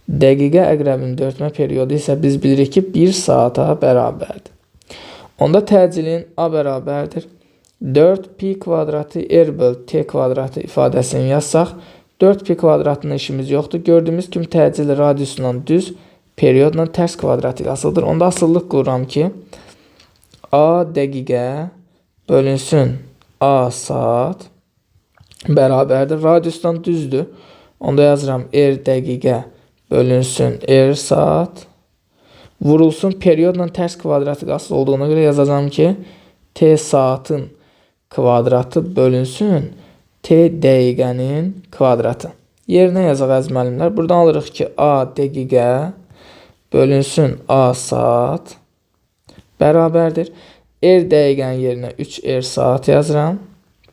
Dəqiqə əqrəbinin dörtmə periyodu isə biz bilirik ki, 1 saata bərabərdir. Onda təcilin A bərabərdir 4pi kvadratı R böl T kvadratı ifadəsini yazsaq, 4pi kvadratının işimiz yoxdur. Gördüyümüz kimi təcil radiusundan düz, periodla tərs kvadratı asıldır. Onda asıllıq qururam ki, A dəqiqə bölünsün A saat bərabərdir. Radiusdan düzdür. Onda yazıram R dəqiqə bölünsün R saat vurulsun periodla tərs kvadratı asılı olduğuna görə yazacağım ki, T saatın kvadratı bölünsün T dəqiqənin kvadratı. Yerinə yazaq əzməlimlər. Buradan alırıq ki, A dəqiqə bölünsün A saat bərabərdir. R dəqiqənin yerinə 3R saat yazıram.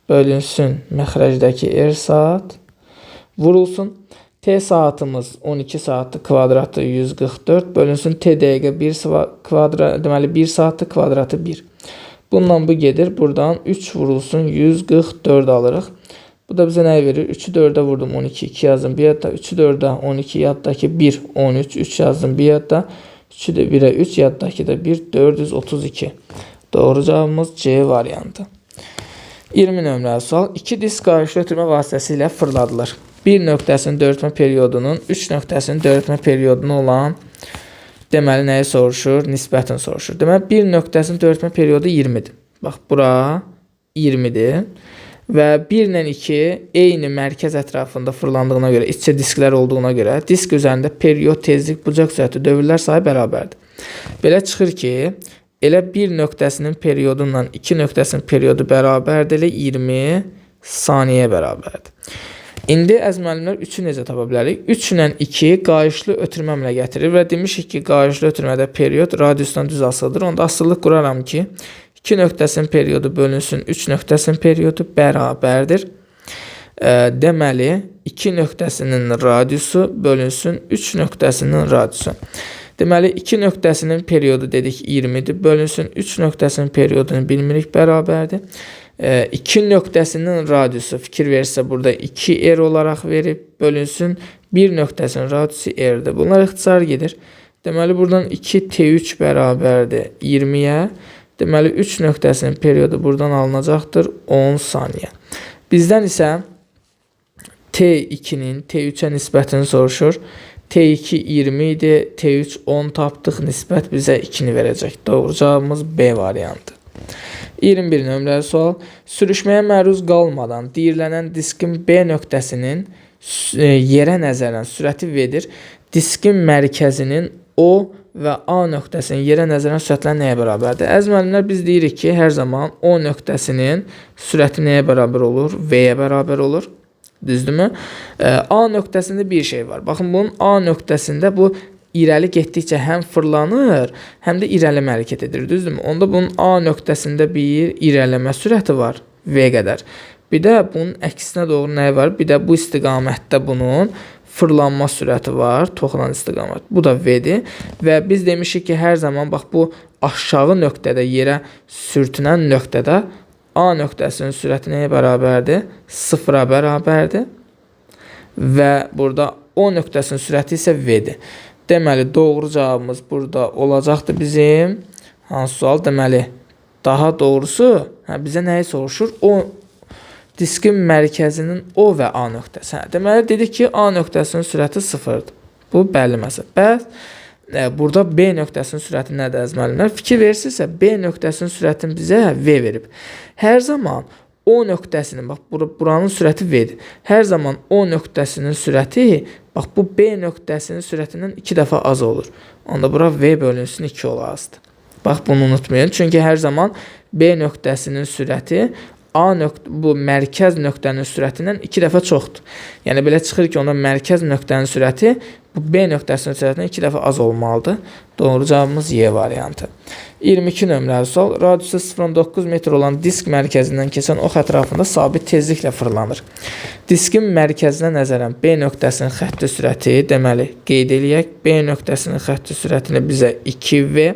Bölünsün məxrəcdəki R saat vurulsun. T saatımız 12 saatdır, kvadratı 144 bölünsün T dəqiqə 1 saatdır, kvadratı 1. Bundan bu gedir. Buradan 3 vurulsun 144 alırıq. Bu da bizə nə verir? 3'ü 4'ə vurdum 12, 2 yazdım bir yadda. 3'ü 4'ə 12 yaddaki 1, 13, 3 yazdım bir yadda. 3'ü də 1'ə 3 yaddaki da 1, 432. Doğru cavabımız C variantı. 20 nömrəli sual. 2 disk qarşılı ötürmə vasitəsilə fırladılır. 1 nöqtəsinin döyülmə periyodunun 3 nöqtəsinin döyülmə periyodunu olan deməli nəyi soruşur? Nisbətini soruşur. Deməli 1 nöqtəsinin döyülmə periyodu 20'dir. Bax bura 20'dir. Və 1 ilə 2 eyni mərkəz ətrafında fırlandığına görə, içə disklər olduğuna görə disk üzərində periyod, tezlik, bucaq sürəti, dövrlər sayı bərabərdir. Belə çıxır ki, elə 1 nöqtəsinin periyodundan 2 nöqtəsinin periyodu bərabərdir, elə 20 saniyə bərabərdir. İndi əzməlimlər 3'ü necə tapa bilərik? 3 ilə 2 qayışlı ötürməmlə gətirir və demişik ki, qayışlı ötürmədə periyod radiusdan düz asılıdır. Onda asıllıq quraram ki, 2 nöqtəsinin periyodu bölünsün 3 nöqtəsinin periyodu bərabərdir. Deməli, 2 nöqtəsinin radiusu bölünsün 3 nöqtəsinin radiusu. Deməli, 2 nöqtəsinin periyodu dedik 20'dir. Bölünsün 3 nöqtəsinin periyodunu bilmirik, bərabərdir. 2 nöqtəsinin radiusu fikir verirsə burada 2R olaraq verib, bölünsün 1 nöqtəsinin radiusu R'dir. Bunlar ixtisar gedir. Deməli, buradan 2T3 bərabərdir 20'yə. Deməli, 3 nöqtəsinin periyodu buradan alınacaqdır 10 saniyə. Bizdən isə T2'nin T3'ə nisbətini soruşur. T2 20 idi, T3 10 tapdıq, nisbət bizə 2'ni verəcək. Doğru cavabımız B variantı. 21 nömrəli sual. Sürüşməyə məruz qalmadan deyilənən diskin B nöqtəsinin yerə nəzərən sürəti verir. Diskin mərkəzinin O və A nöqtəsinin yerə nəzərən sürətləri nəyə bərabərdir? Əzməlimlər biz deyirik ki, hər zaman O nöqtəsinin sürəti nəyə bərabər olur? V-yə bərabər olur. Düzdürmü? A nöqtəsində bir şey var. Baxın, bunun A nöqtəsində bu irəli getdikcə həm fırlanır, həm də irələmə hərəkət edir. Düzdürmü? Onda bunun A nöqtəsində bir irələmə sürəti var. V qədər. Bir də bunun əksinə doğru nəyi var? Bir də bu istiqamətdə bunun fırlanma sürəti var. Toxunan istiqamət. Bu da V-dir. Və biz demişik ki, hər zaman bax bu aşağı nöqtədə yerə sürtünən nöqtədə A nöqtəsinin sürəti nəyə bərabərdir? 0'a bərabərdir. Və burada O nöqtəsinin sürəti isə V-dir. Deməli, doğru cavabımız burada olacaqdır bizim. Hansı sual? Deməli, daha doğrusu bizə nəyi soruşur? O diskin mərkəzinin O və A nöqtəsi. Deməli, dedik ki, A nöqtəsinin sürəti 0-dır. Bu bəlli məsələ. Bəs burada B nöqtəsinin sürəti nədir əzməlimlər? Fikir verirsinizsə, B nöqtəsinin sürətini bizə V verib. Hər zaman O nöqtəsinin, bax, buranın sürəti V-dir. Hər zaman O nöqtəsinin sürəti, bax, bu B nöqtəsinin sürətindən 2 dəfə az olur. Onda bura V bölünsün 2 olasıdır. Bax, bunu unutmayın. Çünki hər zaman B nöqtəsinin sürəti bu mərkəz nöqtənin sürətindən 2 dəfə çoxdur. Yəni, belə çıxır ki, onda mərkəz nöqtənin sürəti bu B nöqtəsinin sürətindən 2 dəfə az olmalıdır. Doğru cavabımız Y variantı. 22 nömrəli sual. Radiusu 0.9 metr olan disk mərkəzindən keçən ox ətrafında sabit tezliklə fırlanır. Diskin mərkəzinə nəzərən B nöqtəsinin xətti sürəti, deməli, qeyd eləyək. B nöqtəsinin xətti sürətini bizə 2V,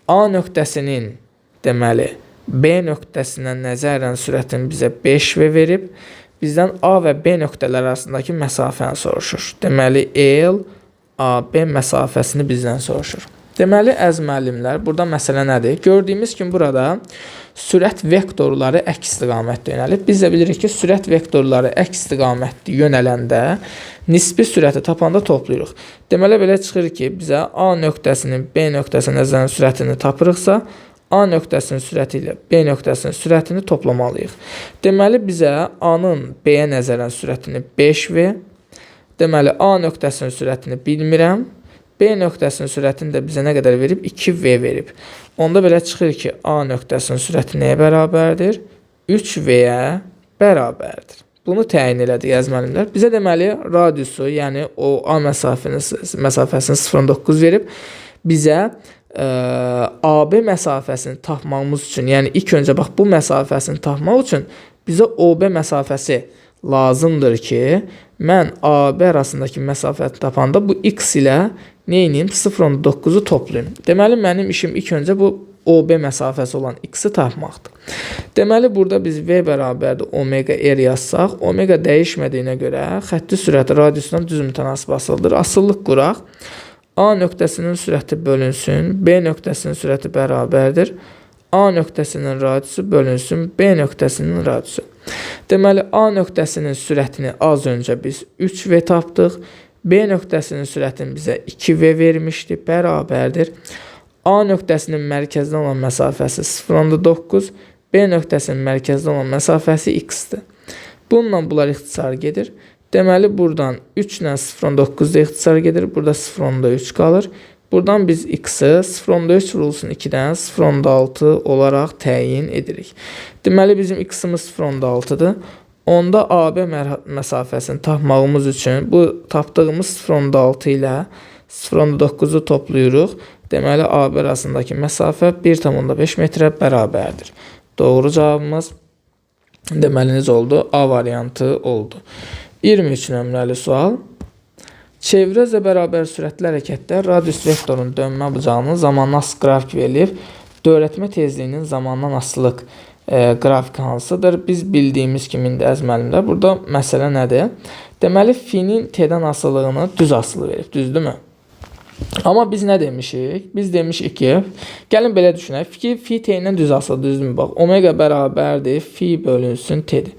A nöqtəsinin, deməli, B nöqtəsinə nəzərən sürətini bizə 5V verib. Bizdən A və B nöqtələr arasındakı məsafəni soruşur. Deməli, L, AB məsafəsini bizdən soruşur. Deməli, əziz müəllimlər, burada məsələ nədir? Gördüyümüz kimi burada sürət vektorları əks istiqamətdə yönəlib. Biz də bilirik ki, sürət vektorları əks istiqamətdə yönələndə nisbi sürəti tapanda toplayırıq. Deməli, belə çıxır ki, bizə A nöqtəsinin B nöqtəsinə nəzərən sürətini tapırıqsa, A nöqtəsinin sürəti ilə B nöqtəsinin sürətini toplamalıyıq. Deməli, bizə A-nın B-yə nəzərən sürətini 5V, deməli, A nöqtəsinin sürətini bilmirəm, B nöqtəsinin sürətini də bizə nə qədər verib? 2V verib. Onda belə çıxır ki, A nöqtəsinin sürəti nəyə bərabərdir? 3V-yə bərabərdir. Bunu təyin elədik, əziz müəllimlər. Bizə deməli, radiusu, yəni o A məsafəsini 0.9 verib, bizə AB məsafəsini tapmamız üçün, yəni ilk öncə bax bu məsafəsini tapmaq üçün bizə OB məsafəsi lazımdır ki, mən AB arasındakı məsafəni tapanda bu X ilə neyiniyim? 0.9-u toplayayım. Deməli, mənim işim ilk öncə bu OB məsafəsi olan X-i tapmaqdır. Deməli, burada biz V bərabərdir omega R yazsaq, omega dəyişmədiyinə görə xətti sürəti radiusundan düz mütənasib asılıdır. Asıllıq quraq. A nöqtəsinin sürəti bölünsün, B nöqtəsinin sürəti bərabərdir. A nöqtəsinin radiusu bölünsün, B nöqtəsinin radiusu. Deməli, A nöqtəsinin sürətini az öncə biz 3V tapdıq. B nöqtəsinin sürətini bizə 2V vermişdi, bərabərdir. A nöqtəsinin mərkəzdən olan məsafəsi 0.9, B nöqtəsinin mərkəzdən olan məsafəsi X-dir. Bununla bunlar ixtisar gedir. Deməli, buradan 3 ilə 0.9-da ixtisar gedir. Burada 0.3 qalır. Buradan biz X-i 0.3 vurulsun 2-dən 0.6 olaraq təyin edirik. Deməli, bizim X-imiz 0.6-dır. Onda AB məsafəsini tapmağımız üçün bu tapdığımız 0.6 ilə 0.9-u toplayırıq. Deməli, AB arasındakı məsafə 1,5 metrə bərabərdir. Doğru cavabımız deməli necə oldu? A variantı oldu. 23 nömrəli sual. Çevrə bərabər sürətli hərəkətdə radius vektorun dönmə bucağının zamandan asılı qrafik verilib. Dövrətmə tezliyinin zamandan asılıq qrafik hansıdır? Biz bildiyimiz kimi indi əziz müəllimlər, burada məsələ nədir? Deməli, F-nin T-dən asılılığını düz asılı verib, düzdürmü? Amma biz nə demişik? Biz demişik ki, gəlin belə düşünək, F T-dən düz asılı, düzdürmü? Bax, omega bərabərdir, F bölünsün T-dir.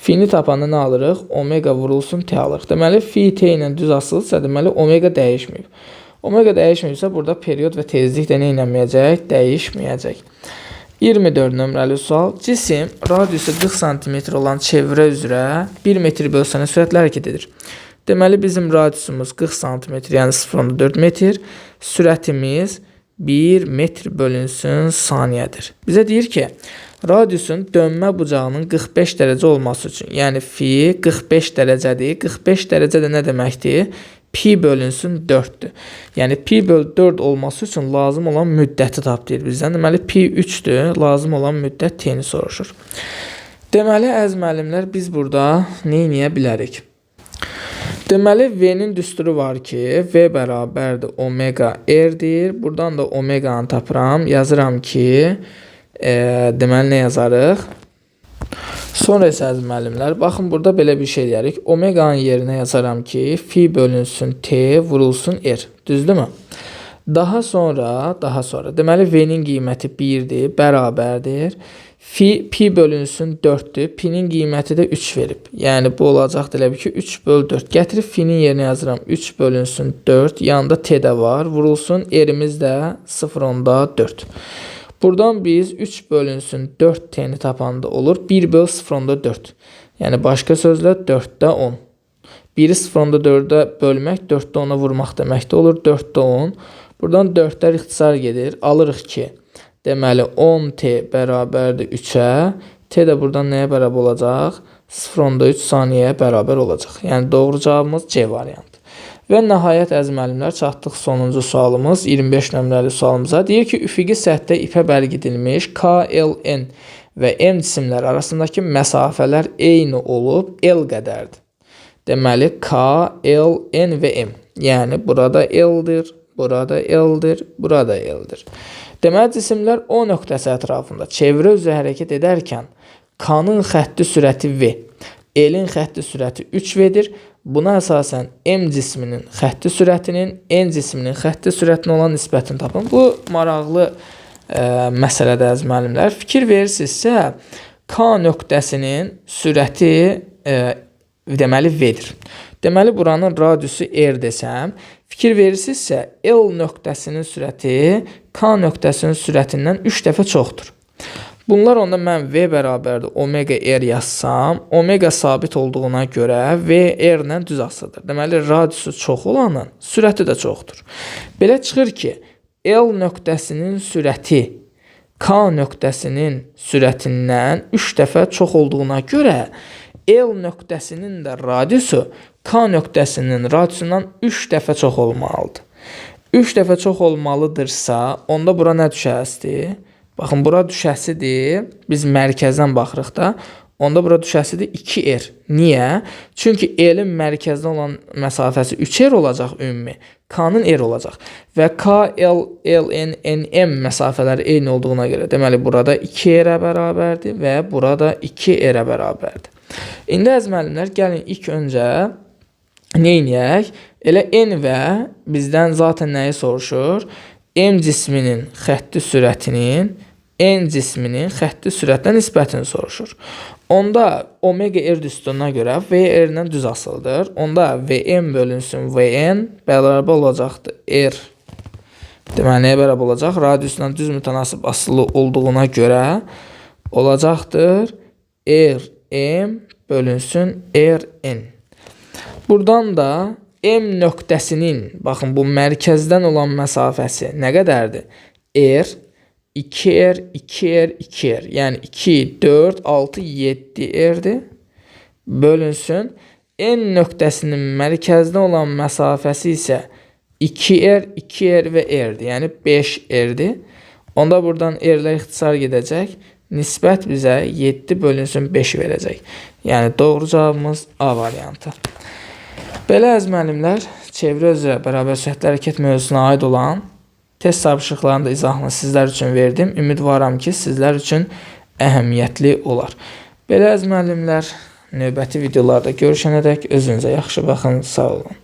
F-ni tapanda nə alırıq? Omega vurulsun T alırıq. Deməli, F T ilə düz asılıdırsa, deməli, omega dəyişməyib. Omega dəyişməyibsə, burada period və tezlik də nə eləməyəcək? Dəyişməyəcək. 24 nömrəli sual. Cisim radiusu 40 cm olan çevrə üzrə 1 metr bölü saniyə sürətlə hərəkət edir. Deməli, bizim radiusumuz 40 cm, yəni 0,4 metr. Sürətimiz 1 metr bölünsün saniyədir. Bizə deyir ki, radiusun dönmə bucağının 45 dərəcə olması üçün, yəni fi 45 dərəcədir. 45 dərəcə də nə deməkdir? Pi bölünsün 4-dür. Yəni pi bölü 4 olması üçün lazım olan müddəti tap deyir bizdən. Deməli, pi 3-dür. Lazım olan müddət t-ni soruşur. Deməli, əziz müəllimlər, biz burada nə edə bilərik? Deməli, V-nin düsturu var ki, V bərabərdir omega R-dir. Buradan da omeganı tapıram. Yazıram ki, deməli, nə yazarıq? Sonra isə əziz müəllimlər, baxın burada belə bir şey deyərik. Omeganın yerinə yazaram ki, fi bölünsün t vurulsun r. Düzdürmü? Daha sonra deməli v-nin qiyməti 1-dir, bərabərdir. Pi bölünsün 4-dür. Pi-nin qiyməti də 3 verib. Yəni bu olacaq elə ki 3 böl 4. Gətirib fi-nin yerinə yazıram. 3 bölünsün 4. Yanında t də var. Vurulsun r-imiz də 0.4. Buradan biz 3 bölünsün 4 t-ni tapanda olur. 1 böl 0.4. Yəni başqa sözlə 4-də 10. 1-i 0.4-ə bölmək 4-də 10-a vurmaq deməkdə olur. 4-də 10. Buradan 4-lər ixtisar gedir. Alırıq ki, deməli 10t bərabərdir 3-ə. T də buradan nəyə bərabər olacaq? 0.3 saniyəyə bərabər olacaq. Yəni doğru cavabımız C variantı. Və nəhayət əziz müəllimlər, çatdıq sonuncu sualımız, 25 nömrəli sualımıza. Deyir ki, üfüqi səthdə ipə bərgidilmiş K, L, N və M cisimlər arasındakı məsafələr eyni olub L qədərdir. Deməli, K, L, N və M. Yəni, burada L-dir, burada L-dir, burada L-dir. Deməli, cisimlər O nöqtəsi ətrafında çevrə üzrə hərəkət edərkən K-nın xətti sürəti V, L-in xətti sürəti 3V-dir. Buna əsasən M cisminin xətti sürətinin, N cisminin xətti sürətinə olan nisbətini tapın. Bu maraqlı məsələdə əziz müəllimlər. Fikir verirsinizsə, K nöqtəsinin sürəti deməli V-dir. Deməli, buranın radiusu R desəm, fikir verirsinizsə, L nöqtəsinin sürəti K nöqtəsinin sürətindən 3 dəfə çoxdur. Bunlar onda mən V bərabərdir omega R yazsam, omega sabit olduğuna görə V R-lə düz asılıdır. Deməli, radiusu çox olanın sürəti də çoxdur. Belə çıxır ki, L nöqtəsinin sürəti K nöqtəsinin sürətindən 3 dəfə çox olduğuna görə L nöqtəsinin də radiusu K nöqtəsinin radiusundan 3 dəfə çox olmalıdır. 3 dəfə çox olmalıdırsa, onda bura nə düşəsidir? Baxın, bura düşəsidir. Biz mərkəzdən baxırıq da. Onda bura düşəsidir 2R. Niyə? Çünki L-in mərkəzdən olan məsafəsi 3R olacaq ümumi. K-nın R olacaq. Və K, L, N, M məsafələri eyni olduğuna görə. Deməli, burada 2R-ə bərabərdir və burada 2R-ə bərabərdir. İndi əziz müəllimlər, gəlin ilk öncə neyniyək? Elə N və bizdən zaten nəyi soruşur? M cisminin xətti sürətinin N cisminin xətti sürətinə nisbətini soruşur. Onda omega R düsturuna görə V R-lə düz asılıdır. Onda Vm bölünsün Vn bərabər olacaqdır R. Deməli, nəyə bərabər olacaq? Radiusla düz mütənasib asılı olduğuna görə olacaqdır Rm bölünsün Rn. Buradan da M nöqtəsinin, baxın, bu mərkəzdən olan məsafəsi nə qədərdir? R, 2R, 2R, 2R. Yəni 2, 4, 6, 7 R-dir. Bölünsün. N nöqtəsinin mərkəzdən olan məsafəsi isə 2R, 2R və R-dir. Yəni 5 R-dir. Onda buradan R-lər ixtisar gedəcək. Nisbət bizə 7 bölünsün 5 verəcək. Yəni doğru cavabımız A variantı. Belə əziz müəllimlər, çevrə üzrə bərabər sürətli hərəkət mövzusuna aid olan test tapşırıqlarının da izahını sizlər üçün verdim. Ümidvaram ki, sizlər üçün əhəmiyyətli olar. Belə əziz müəllimlər, növbəti videolarda görüşənədək özünüzə yaxşı baxın, sağ olun.